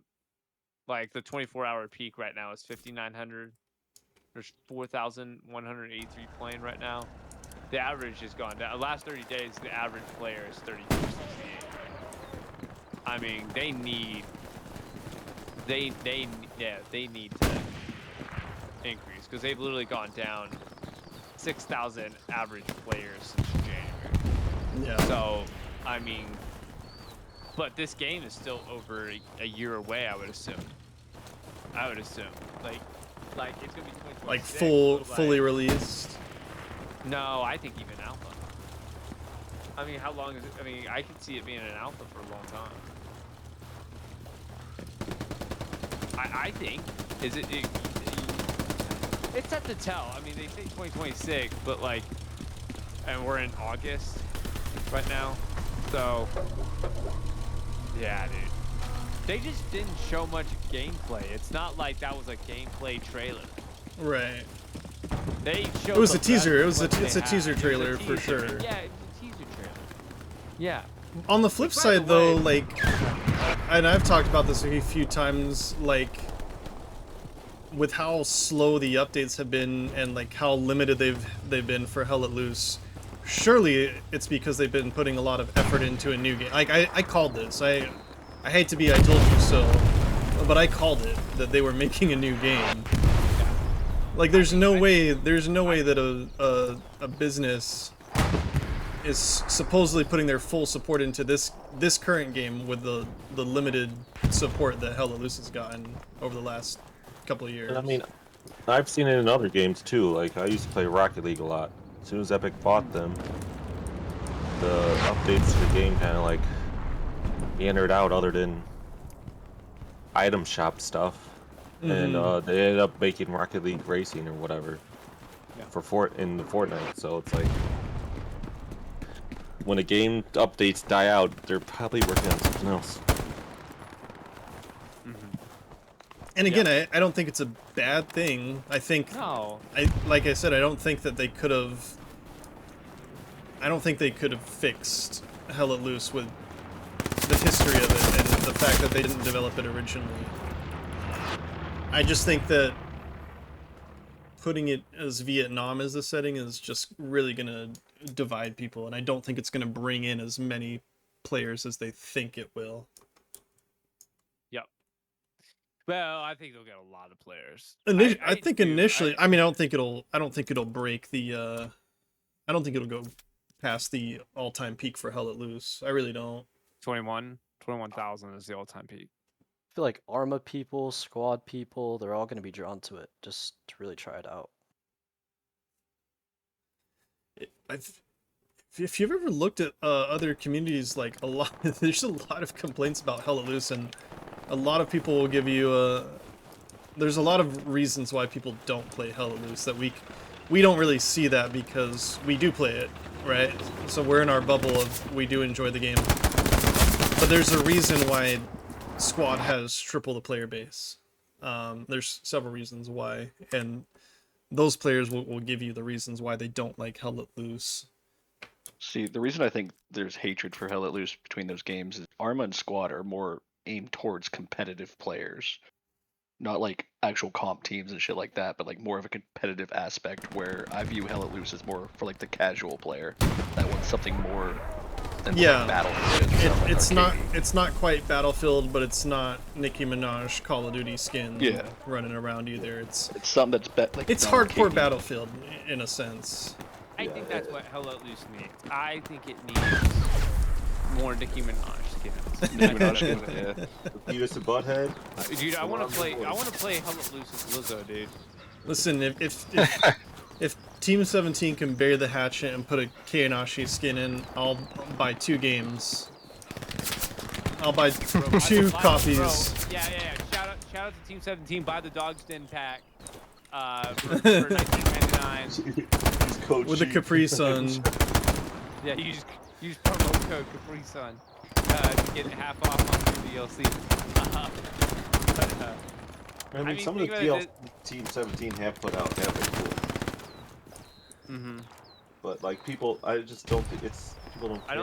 like the 24-hour peak right now is 5,900. There's 4,183 playing right now. The average has gone down. The last 30 days, the average player is 3268. I mean, they need to increase because they've literally gone down 6,000 average players since January. Yeah. So, I mean, but this game is still over a year away, I would assume. Like it's gonna be 2026. Like but, fully released. No, I think even alpha. I mean, how long is it? I mean, I could see it being an alpha for a long time. I think It's set to tell. I mean, they say 2026, but like, and we're in August right now, so yeah, dude. They just didn't show much gameplay. It's not like that was a gameplay trailer. Right. They showed. It was the a teaser. best of what It's a they teaser had. It was a trailer for teaser. sure. Yeah, it was a teaser trailer. Yeah. On the flip By the side, though, way- like, and I've talked about this a few times, like, with how slow the updates have been and like how limited they've been for Hell Let Loose. Surely it's because they've been putting a lot of effort into a new game. Like I called this. I hate to be I told you so, but I called it that they were making a new game. Like there's no way that a business is supposedly putting their full support into this current game with the limited support that Hell Let Loose has gotten over the last couple of years. I mean, I've seen it in other games too. Like I used to play Rocket League a lot. As soon as Epic bought them, the updates to the game kind of like meandered out, other than item shop stuff, and they ended up making Rocket League Racing or whatever for in the Fortnite. So it's like when a game updates die out, they're probably working on something else. And again, I don't think it's a bad thing. I think, No. like I said, I don't think that they could have. I don't think they could have fixed Hell Let Loose with the history of it and the fact that they didn't develop it originally. I just think that putting it as Vietnam as the setting is just really gonna divide people, and I don't think it's gonna bring in as many players as they think it will. Well, I think they'll get a lot of players. I think initially, I mean, I don't think it'll break the. I don't think it'll go past the all-time peak for Hell Let Loose. I really don't. 21,000 is the all-time peak. I feel like Arma people, squad people, they're all going to be drawn to it just to really try it out. If you've ever looked at other communities, like there's a lot of complaints about Hell Let Loose, and a lot of people will give you there's a lot of reasons why people don't play Hell Let Loose that we don't really see that because we do play it, right? So we're in our bubble of we do enjoy the game. But there's a reason why Squad has triple the player base. There's several reasons why, and those players will give you the reasons why they don't like Hell Let Loose. See, the reason I think there's hatred for Hell Let Loose between those games is Arma and Squad are more aimed towards competitive players. Not like actual comp teams and shit like that, but like more of a competitive aspect where I view Hell Let Loose as more for like the casual player that wants something more than like Battlefield. It's not quite Battlefield, but it's not Nicki Minaj Call of Duty skin running around either. It's something that's it's hardcore Battlefield in a sense. I think that's what Hell Let Loose needs. I think it needs more Nicki Minaj skins. Nicki Minaj skins, yeah. Beavis and Butthead. Dude, I want to play Hell Let Loose as Lizzo, dude. Listen, if Team 17 can bury the hatchet and put a Kainashi skin in, I'll buy 2 games. I'll buy 2 copies. Bro, yeah. Shout out to Team 17. Buy the Dog's Den pack. For $19.99 with the Capri Sun. Yeah, use promo code Capri Sun to get half off on the DLC. I mean, some of the DLC Team 17 have put out have been cool. But like people, I just don't think people don't care.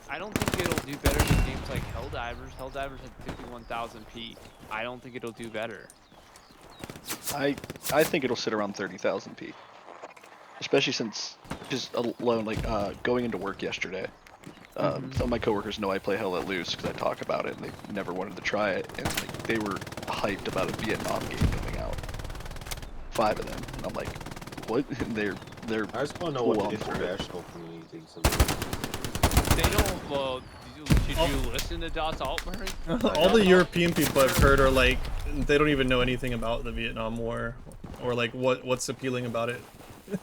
I don't think it'll do better than games like Helldivers. Helldivers had 51,000 peak. I don't think it'll do better. I think it'll sit around 30,000 P. Especially since, just alone, like, going into work yesterday, some of my coworkers know I play Hell Let Loose because I talk about it, and they never wanted to try it, and like, they were hyped about a Vietnam game coming out. 5 of them. And I'm like, what? And they're I just want to know what the international community thinks of it. They don't, well, should you listen to Das Altmaier? All the European people I've heard are like, they don't even know anything about the Vietnam War, or like what's appealing about it.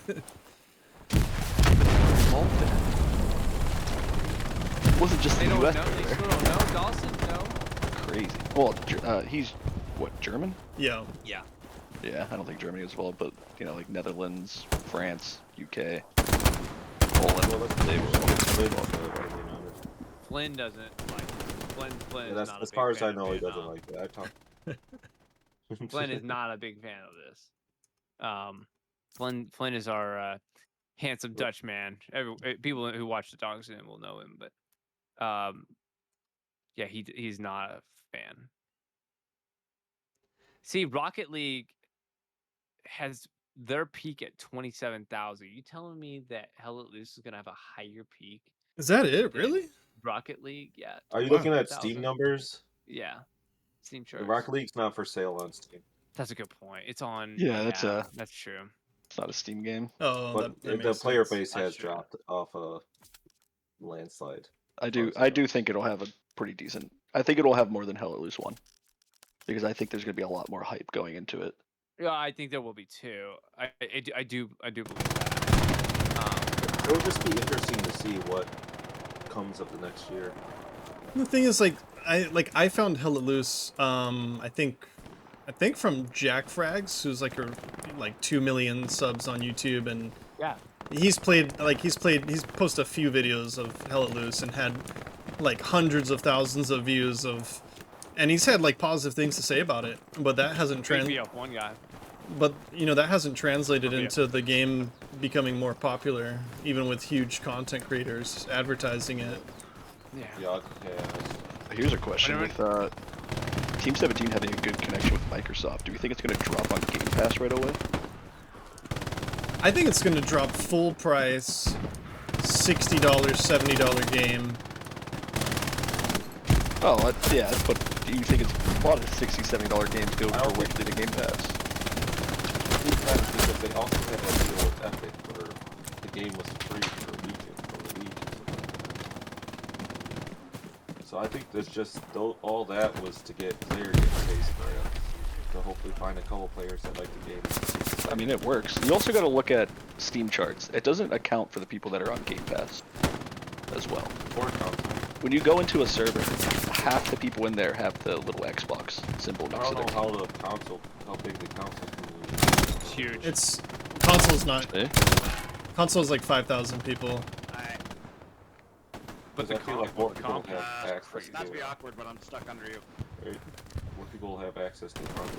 It wasn't just the US. They still don't know. Dawson, no. Crazy. Well, he's what, German? Yeah. Yeah. Yeah, I don't think Germany as well, but you know, like Netherlands, France, UK, Poland. Well, They Flynn doesn't like Flynn yeah, is that's not a as big far as fan I of know. He doesn't Vietnam. like that. I talk. Flynn is not a big fan of this. Flynn is our handsome Dutch man. People who watch the Dogs in will know him, but yeah, he's not a fan. See, Rocket League has their peak at 27,000. You telling me that Hell Let Loose is gonna have a higher peak? Is that it? than Really? Rocket League, yeah. Are you Wow. looking at Steam 27,000. numbers? Yeah, Steam The charts. Rocket League's not for sale on Steam, That's a good point. It's on. Yeah, that's that's true. it's not a Steam game. Oh, but that the makes player sense. base That's has true. dropped off a landslide. I far as do know. think it'll have a pretty decent. I think it'll have more than Hell Let Loose 1, because I think there's gonna be a lot more hype going into it. Yeah, I think there will be two. I do believe that. It would just be interesting to see what comes of the next year. The thing is, I found Hell Let Loose. I think from Jack Frags, who's like 2 million subs on YouTube, and Yeah. he's posted a few videos of Hell Let Loose and had like hundreds of thousands of views and he's had like positive things to say about it, but that hasn't one guy. But you know, that hasn't translated Yeah. into the game becoming more popular, even with huge content creators advertising it. Yeah. Yeah. Here's a question: Whenever- with Team 17 having a good connection with Microsoft, do we think it's gonna drop on Game Pass right away? I think it's going to drop full price, $60, $70 game. Oh, yeah, but do you think it's a lot of $60, $70 games go I don't directly to Game Pass? Because they also had a deal with Epic where the game was free for a week. So I think there's just all that was to get player game base for it, to hopefully find a couple players that like the game. I mean, it works. You also got to look at Steam charts. It doesn't account for the people that are on Game Pass as well. Or console. When you go into a server, half the people in there have the little Xbox symbol I next to don't their know how big the console community It's huge. It's console's not Eh? console's like 5,000 people. But I feel like more people comp- have access Not to to be it. awkward, but I'm stuck under you. Right? More people have access to consoles.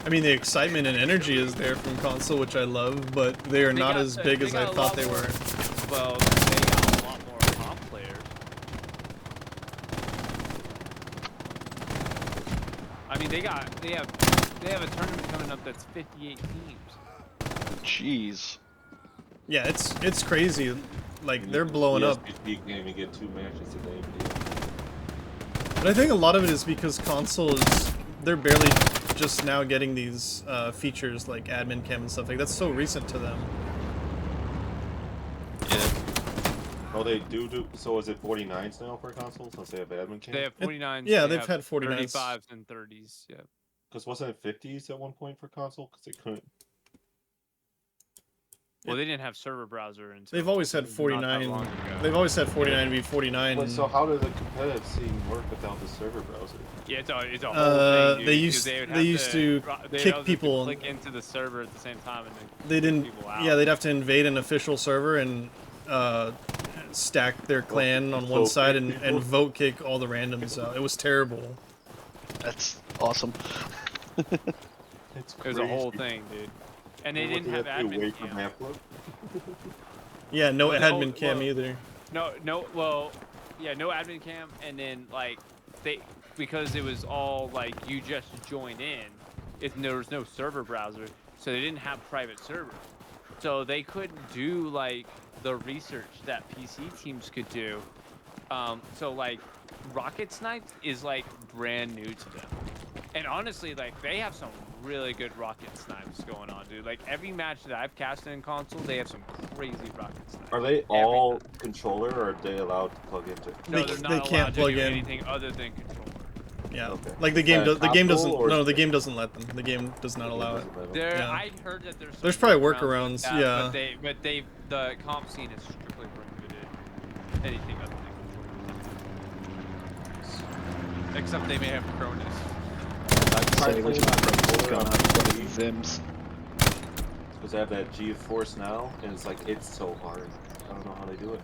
I mean, the excitement and energy is there from console, which I love, but they are not as big as I thought they were. Well, they got a lot more comp players. I mean, they have a tournament coming up that's 58 teams. Jeez. Yeah, it's crazy. Like, they're blowing up. Peak game, you get 2 matches a day. But I think a lot of it is because console they're barely just now getting these features like admin cam and stuff like that's so recent to them. Yeah. Oh, they do. So is it 49s now for consoles since they have admin cam? They have 49s. Yeah, they they've have had 49s. 35s and 30s. Yeah. Because wasn't it 50s at one point for console? Because they couldn't. Well, they didn't have server browser until. They've always had not that 49. long ago. They've always had 49 v 49. Wait, so how did the competitive scene work without the server browser? Yeah, it's a whole thing. They Dude, used 'cause they would they have used to they'd kick have to people. click into the server at the same time and then They didn't. people out. Yeah, they'd have to invade an official server and stack their clan on one vote side kick and people? vote kick all the randoms out. It was terrible. That's awesome. It's It was a whole thing, dude. And they didn't have admin Wait for cam. map load? Yeah, no Well, admin cam well, either. No, well, yeah, no admin cam, and then like because it was all like you just join in. There was no server browser, so they didn't have private servers, so they couldn't do like the research that PC teams could do. So like Rocket Snipes is like brand new to them, and honestly, like they have some really good Rocket Snipes going on, dude. Like every match that I've casted in console, they have some crazy Rocket Snipes. Are they all controller or are they allowed to plug into? No, They they're not can't allowed to plug do in. anything other than controller. Yeah, Okay. like the game. Is that The game doesn't. console or No, is the it- game doesn't let them. The game does not allow it. Yeah. I heard that there's. There's some probably with workarounds, that, yeah. But the comp scene is strictly prohibited anything other than controllers. Except they may have Cronus. say which is from going out for these Zims. Because I have that GeForce now, and it's like, it's so hard. I don't know how they do it.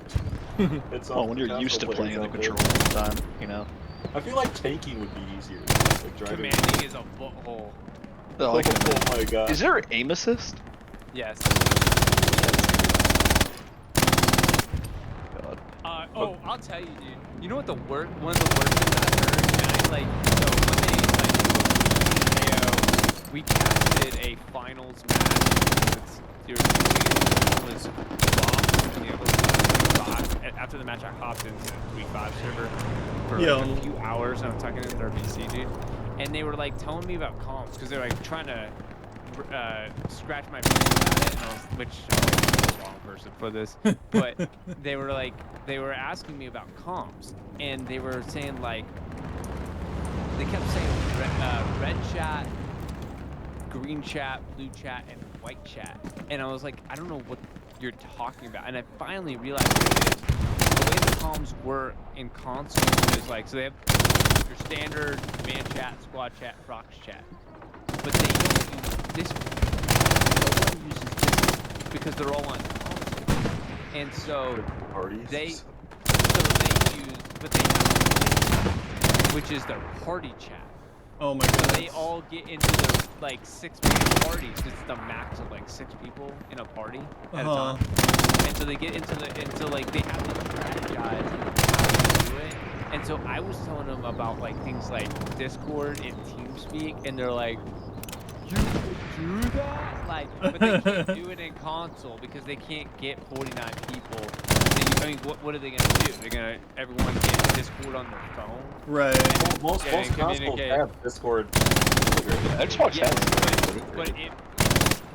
It's Well, when you're used to playing the controller all the time, you know. I feel like tanking would be easier. Like driving. Commanding is a butthole. Oh, Oh my god. Is there aim assist? Yes. God. Oh, I'll tell you, dude. You know what one of the worst things I heard? And I so when they KO, we casted a finals match. Was bombed. You know, after the match, I hopped into week 5 server for a few hours, and I'm talking to their VC, dude. And they were like telling me about comms because they're like trying to scratch my brain about it, and which I'm like the wrong person for this, but they were asking me about comms, and they were saying like they kept saying red chat, green chat, blue chat, and white chat, and I was like, I don't know what you're talking about, and I finally realized what it is. The way the comms were in console is like, so they have your standard man chat, squad chat, prox chat, but they don't use Discord. No one uses Discord because they're all on console, and so they use, but they have, which is their party chat. Oh my god. So they all get into their like 6-man parties. It's the max of like 6 people in a party at a time. And so they get into like they have to strategize how to do it. And so I was telling them about like things like Discord and TeamSpeak, and they're like, you can do that? Like, but they can't do it in console because they can't get 49 people. I mean, what are they gonna do? They're gonna everyone get Discord on their phone? Right. Most consoles have Discord. Xbox has it, but it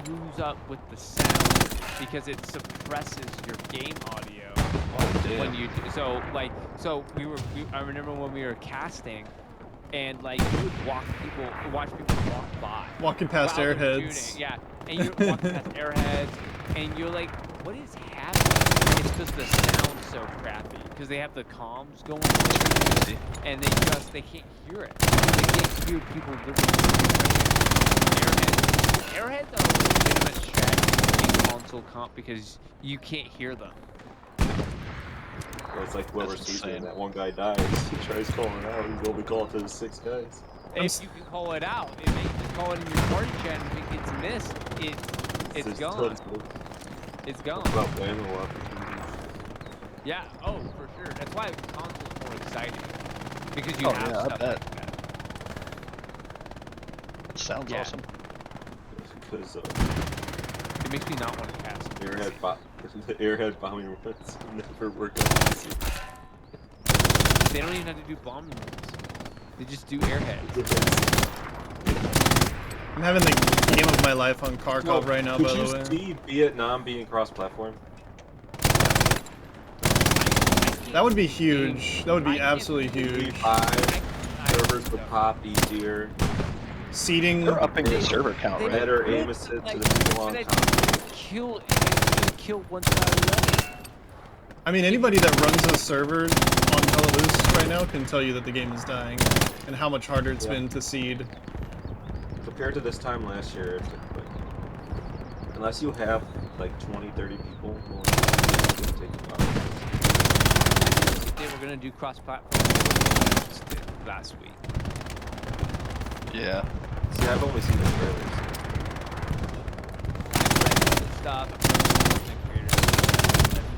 screws up with the sound because it suppresses your game audio. Oh, damn. When you do, so I remember when we were casting, and like you would watch people walk by, walking past while they're airheads. shooting. Yeah, and you're walking past airheads, and you're like, what is happening? It's because the sound's so crappy because they have the comms going on, and they can't hear it. They can't hear people literally. Airheads are a legitimate strategy in console comp because you can't hear them. Well, it's like whoever sees it and that one guy dies, he tries calling it out, he's only calling to the 6 guys. If you can call it out, if you can call it in your party chat and if it gets missed, it's gone. It's gone. About ammo opportunities. Yeah, oh, for sure. That's why console's more exciting. Because you have stuff I like bet. that. Sounds awesome. Because It makes me not want to cast. the airhead bombing runs never work on PC. They don't even have to do bombing runs. They just do airheads. I'm having the game of my life on Kharkov right now, by the way. Could you see Vietnam being cross-platform? That would be huge. That would be absolutely huge. V5 servers would pop easier. Seating. They're upping the server count, right? Better aim assist to the people on top. Kill one side or the other. I mean, anybody that runs a server on Belarus right now can tell you that the game is dying and how much harder it's been to seed. Compared to this time last year, it's like, unless you have like 20, 30 people, it's gonna take a while. They were gonna do cross-platform last week. Yeah. See, I've only seen the trailers. Stop.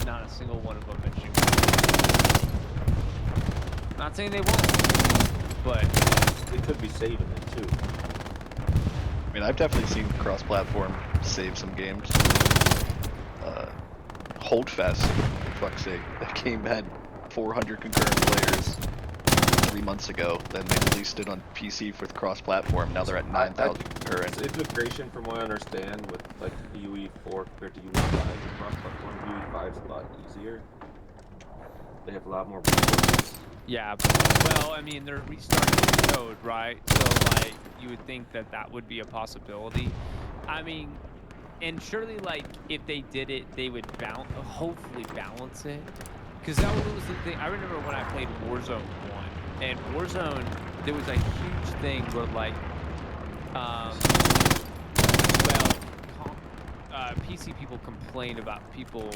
Not a single one of them mentioned. Not saying they won't, but They could be saving it too. I mean, I've definitely seen cross-platform save some games. Holdfast, for fuck's sake. That game had 400 concurrent players 3 months ago. Then they released it on PC for the cross-platform. Now they're at 9,000 concurrent. Integration, from what I understand, with like UE4 compared to UE5, the cross-platform UE5 is a lot easier. They have a lot more resources. yeah. Well, I mean, they're restarting the code, right? So, like, you would think that that would be a possibility. I mean, and surely, like, if they did it, they would hopefully balance it. Because that was the thing. I remember when I played Warzone 1, and Warzone, there was a huge thing where, like, Well, PC people complained about people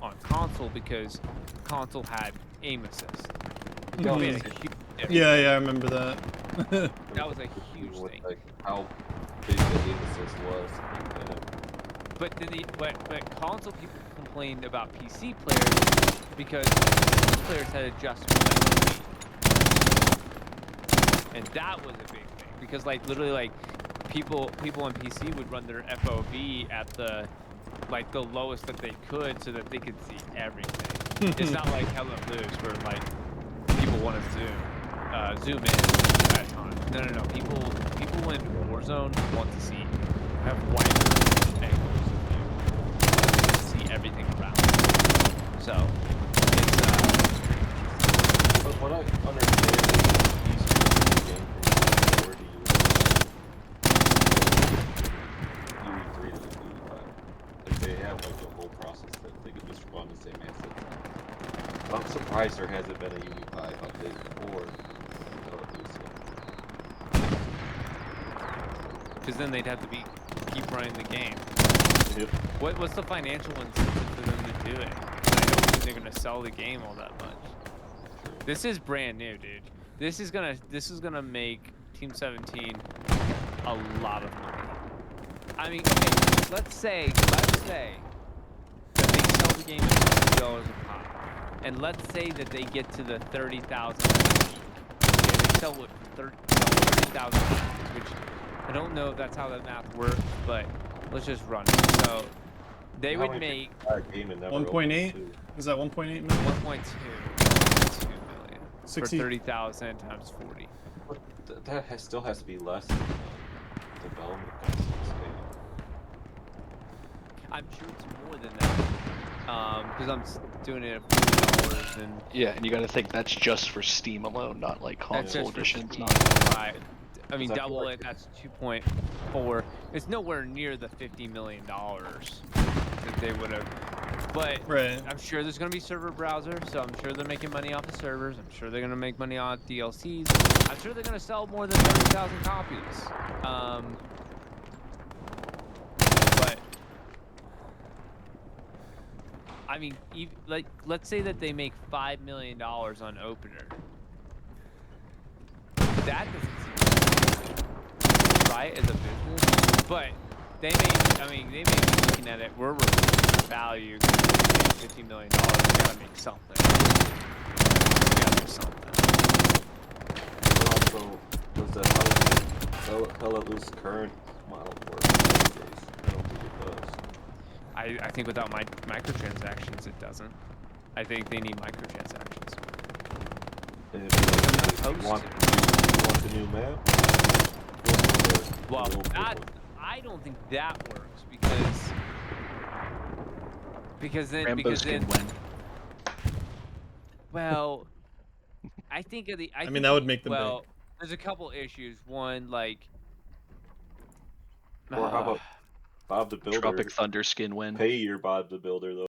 on console because console had aim assist. It made a huge difference. Yeah, I remember that. That was a huge with, thing. like how big the aim assist was. But but console people complained about PC players because PC players had adjustable FOV. And that was a big thing because like literally like people on PC would run their FOV at the lowest that they could so that they could see everything. It's not like Hella Loose where like people want to zoom in at times. No. People in Warzone want to have wider angles of view, see everything around. So it's But what I understand is these game from where to UE3 to UE5. Like they have like a whole process that they can just run the same assets. I'm surprised there hasn't been a UE5 update before. because then they'd have to keep running the game. Yep. What's the financial incentive for them to do it? I don't think they're gonna sell the game all that much. This is brand new, dude. This is gonna make Team 17 a lot of money. I mean, okay, let's say that they sell the game at $50 a pop, and let's say that they get to the 30,000. Okay, they sell it for 30,000, which I don't know if that's how that math works, but let's just run it. So they How would many make game and never 1.8? opened, too. Is that 1.8 million? 1.2 million for 60 30,000 times 40. But that still has to be less than development costs. I'm sure it's more than that, because I'm doing it at $40 and Yeah, and you got to think that's just for Steam alone, not like that's console just for editions. Steam, Not right? I mean, Because I feel double like it. That's 2.4. It's nowhere near the $50 million that they would have. But Right. I'm sure there's gonna be server browser, so I'm sure they're making money off the servers. I'm sure they're gonna make money on DLCs. I'm sure they're gonna sell more than 30,000 copies. But I mean, like, let's say that they make $5 million on opener. That doesn't seem right as a business, but they may be looking at it. We're replacing value. $50 million. We gotta make something. We gotta do something. But also, does the Hella Loose current model work these days? I don't think it does. I think without microtransactions, it doesn't. I think they need microtransactions. And I'm if not you want the new map? Well, I don't think that works because Rambo skin then win. well, I think I mean, that would make them well, there's a couple issues. One, like, Or how about Bob the Builder? Tropic Thunder skin win. Pay your Bob the Builder though.